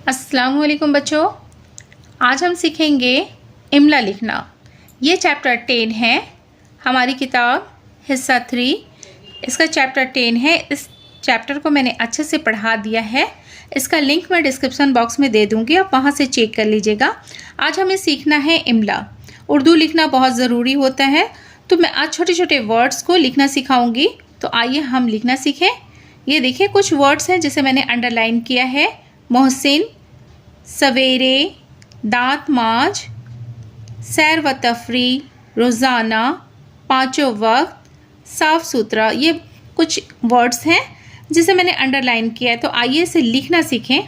अस्सलाम वालेकुम बच्चों, आज हम सीखेंगे इमला लिखना। ये चैप्टर 10 है हमारी किताब हिस्सा 3। इसका चैप्टर 10 है। इस चैप्टर को मैंने अच्छे से पढ़ा दिया है। इसका लिंक मैं डिस्क्रिप्शन बॉक्स में दे दूँगी, आप वहाँ से चेक कर लीजिएगा। आज हमें सीखना है इमला। उर्दू लिखना बहुत ज़रूरी होता है, तो मैं आज छोटे छोटे वर्ड्स को लिखना सिखाऊँगी। तो आइए हम लिखना सीखें। ये देखिए कुछ वर्ड्स हैं जिसे मैंने अंडरलाइन किया है। मोहसिन, सवेरे, दांत मांज, सैर व तफरी, रोज़ाना, पाँचों वक्त, साफ़ सुथरा। ये कुछ वर्ड्स हैं जिसे मैंने अंडरलाइन किया है। तो आइए इसे लिखना सीखें।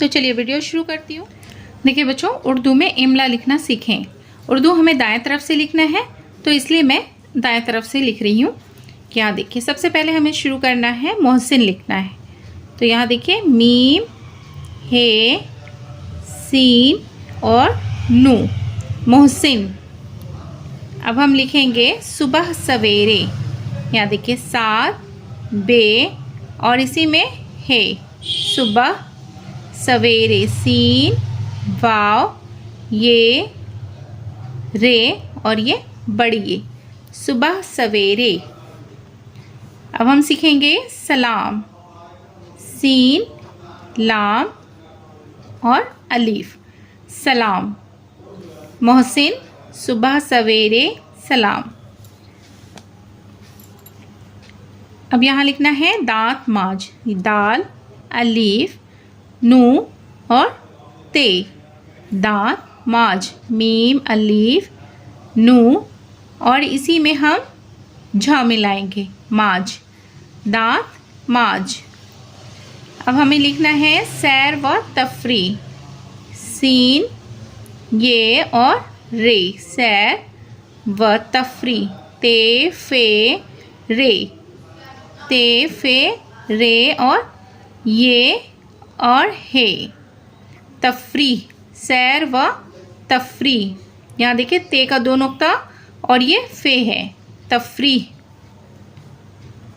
तो चलिए वीडियो शुरू करती हूँ। देखिए बच्चों, उर्दू में इमला लिखना सीखें। उर्दू हमें दाएं तरफ से लिखना है, तो इसलिए मैं दाएं तरफ से लिख रही हूँ। क्या देखिए, सबसे पहले हमें शुरू करना है, मोहसिन लिखना है। तो यहाँ देखिए मीम, हे, सीन और नू, मोहसिन। अब हम लिखेंगे सुबह सवेरे। यहाँ देखिए सात, बे और इसी में है, सुबह सवेरे, सीन, वाव, ये, रे और ये बड़ी ये, सुबह सवेरे। अब हम सीखेंगे सलाम, सीन, लाम और अलीफ, सलाम। मोहसिन, सुबह सवेरे, सलाम। अब यहाँ लिखना है दांत मांज, दाल, अलीफ, नू और ते, दांत मांज, मीम, अलीफ, नू और इसी में हम झा मिलाएंगे, माज, दांत माज। अब हमें लिखना है सैर व तफरी, सीन, ये और रे, सैर व तफरी, ते फे रे, ते फे रे और ये और हे, तफरी, सैर व तफरी। यहाँ देखिए ते का दो नुक्ता और ये फे है, तफरी।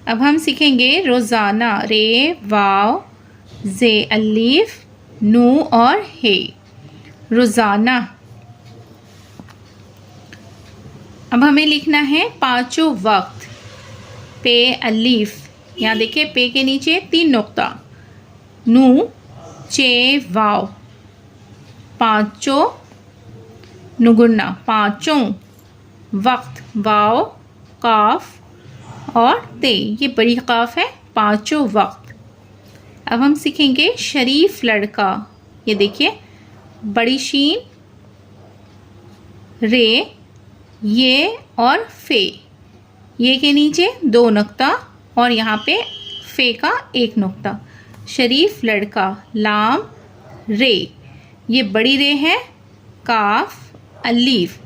अब हम सीखेंगे रोज़ाना, रे, वाव, जे, अलीफ, नू और हे, रोज़ाना। अब हमें लिखना है पाँचों वक्त, पे, अलीफ। यहाँ देखिए पे के नीचे तीन नुक्ता, नू, चे, वाव, पाँचों, नुगुन्ना, पाँचों वक्त, वाव, काफ और ते, ये बड़ी काफ है, पाँचों वक्त। अब हम सीखेंगे शरीफ लड़का। ये देखिए बड़ी शीन, रे, ये और फे, ये के नीचे दो नुक्ता और यहाँ पे फे का एक नुक्ता, शरीफ लड़का, लाम, रे, ये बड़ी रे है, काफ, अलीफ,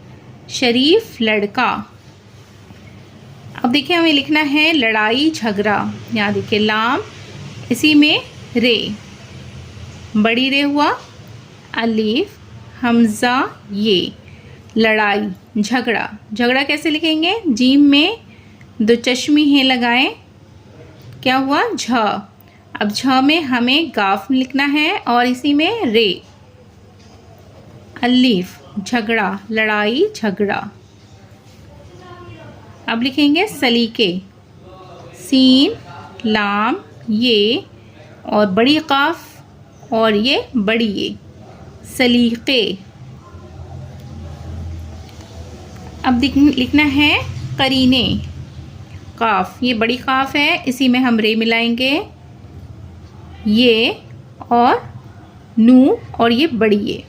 शरीफ लड़का। अब देखिए हमें लिखना है लड़ाई झगड़ा। यहाँ देखिए लाम, इसी में रे, बड़ी रे हुआ, अलीफ, हमज़ा, ये, लड़ाई झगड़ा। झगड़ा कैसे लिखेंगे, जीम में दो चश्मी है लगाएं, क्या हुआ, झ। अब झ में हमें गाफ लिखना है और इसी में रे, अलीफ, झगड़ा, लड़ाई झगड़ा। अब लिखेंगे सलीके, सीन, लाम, ये और बड़ी काफ और ये बड़ी ये, सलीके। अब लिखना है करीने, काफ, ये बड़ी काफ है, इसी में हम रे मिलाएंगे, ये और नू और ये बड़ी ये,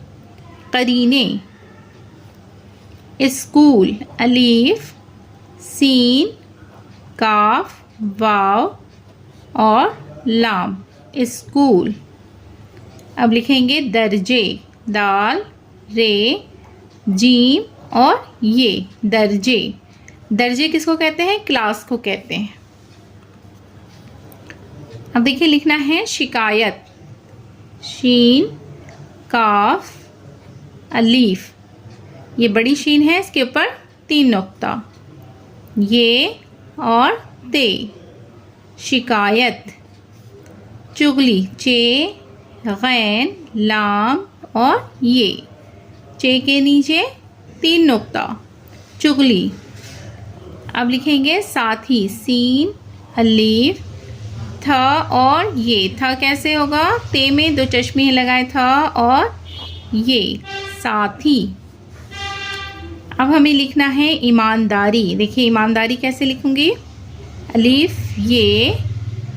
करीने। स्कूल, अलीफ, सीन, काफ, वाव और लाम, स्कूल। अब लिखेंगे दर्जे, दाल, रे, जीम और ये, दर्जे। दर्जे किसको कहते हैं, क्लास को कहते हैं। अब देखिए लिखना है शिकायत, शीन, काफ, अलीफ, ये बड़ी शीन है, इसके ऊपर तीन नुक्ता, ये और ते, शिकायत। चुगली, चे, गैन, लाम और ये। चे के नीचे 3 नुक्ता, चुगली। अब लिखेंगे साथी, सीन, अलीफ, थ और ये। थ कैसे होगा? ते में 2 चश्मे लगाए, थ और ये, साथी। अब हमें लिखना है ईमानदारी। देखिए ईमानदारी कैसे लिखूंगी? अलीफ ये,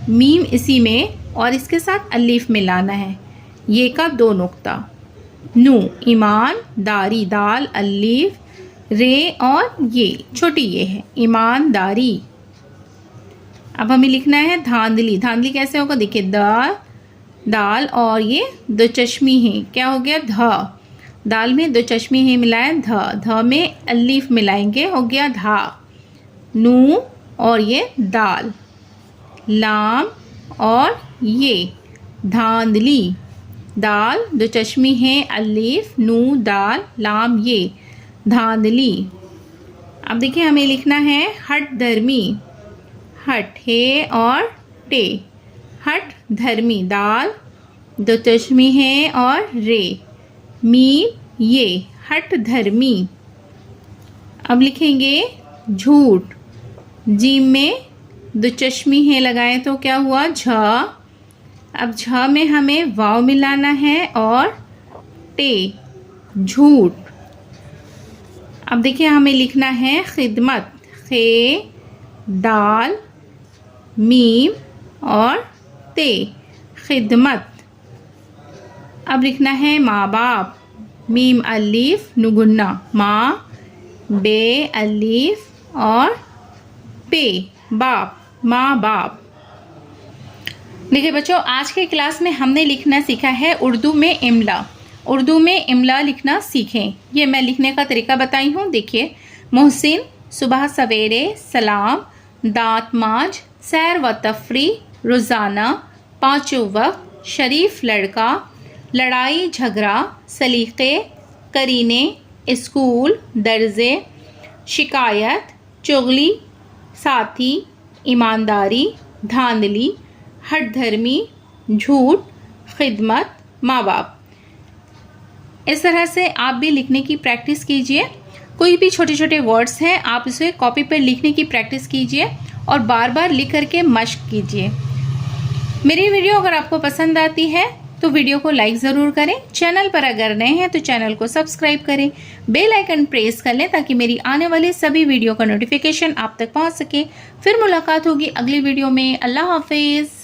मीम इसी में और इसके साथ अलीफ मिलाना है, ये का 2 नुक्ता, नू, ईमानदारी, दाल, अलीफ, रे और ये, छोटी ये है, ईमानदारी। अब हमें लिखना है धांधली। धांधली कैसे होगा? देखिए दाल और ये 2 चश्मी हैं, क्या हो गया? ध। दाल में 2 चश्मे हैं मिलाए, ध। ध में अलीफ मिलाएंगे, हो गया धा। नू और ये दाल, लाम और ये, धांधली। दाल, 2 चश्मी हैं, अलीफ, नू, दाल, लाम, ये, धांधली। अब देखिए हमें लिखना है हठ धर्मी। हठ, हे और टे, हठ धर्मी। दाल, 2 चश्मे हैं और रे, मीम, ये, हठ धर्मी। अब लिखेंगे झूठ। जीम में 2 चश्मी हैं लगाए तो क्या हुआ? झ। अब झ में हमें वाव मिलाना है और टे, झूठ। अब देखिए हमें लिखना है खिदमत। खे, दाल, मीम और ते, खिदमत। अब लिखना है माँ बाप। मीम अलीफ, नुगुन्ना, माँ, बे अलीफ और पे, बाप, माँ बाप। देखिए बच्चों, आज के क्लास में हमने लिखना सीखा है उर्दू में इमला। उर्दू में इमला लिखना सीखें। ये मैं लिखने का तरीका बताई हूँ। देखिए, मोहसिन, सुबह सवेरे, सलाम, दांत मांज, सैर व तफरी, रोज़ाना, 5 वक्त, शरीफ लड़का, लड़ाई झगड़ा, सलीक़े, करीने, स्कूल, दर्जे, शिकायत, चुगली, साथी, ईमानदारी, धांधली, हठ धर्मी, झूठ, खिदमत, माँ बाप। इस तरह से आप भी लिखने की प्रैक्टिस कीजिए। कोई भी छोटे छोटे वर्ड्स हैं, आप इसे कॉपी पर लिखने की प्रैक्टिस कीजिए और बार बार लिख करके मश्क कीजिए। मेरी वीडियो अगर आपको पसंद आती है तो वीडियो को लाइक ज़रूर करें। चैनल पर अगर नए हैं तो चैनल को सब्सक्राइब करें, बेल आइकन प्रेस कर लें ताकि मेरी आने वाली सभी वीडियो का नोटिफिकेशन आप तक पहुंच सके। फिर मुलाकात होगी अगली वीडियो में। अल्लाह हाफिज़।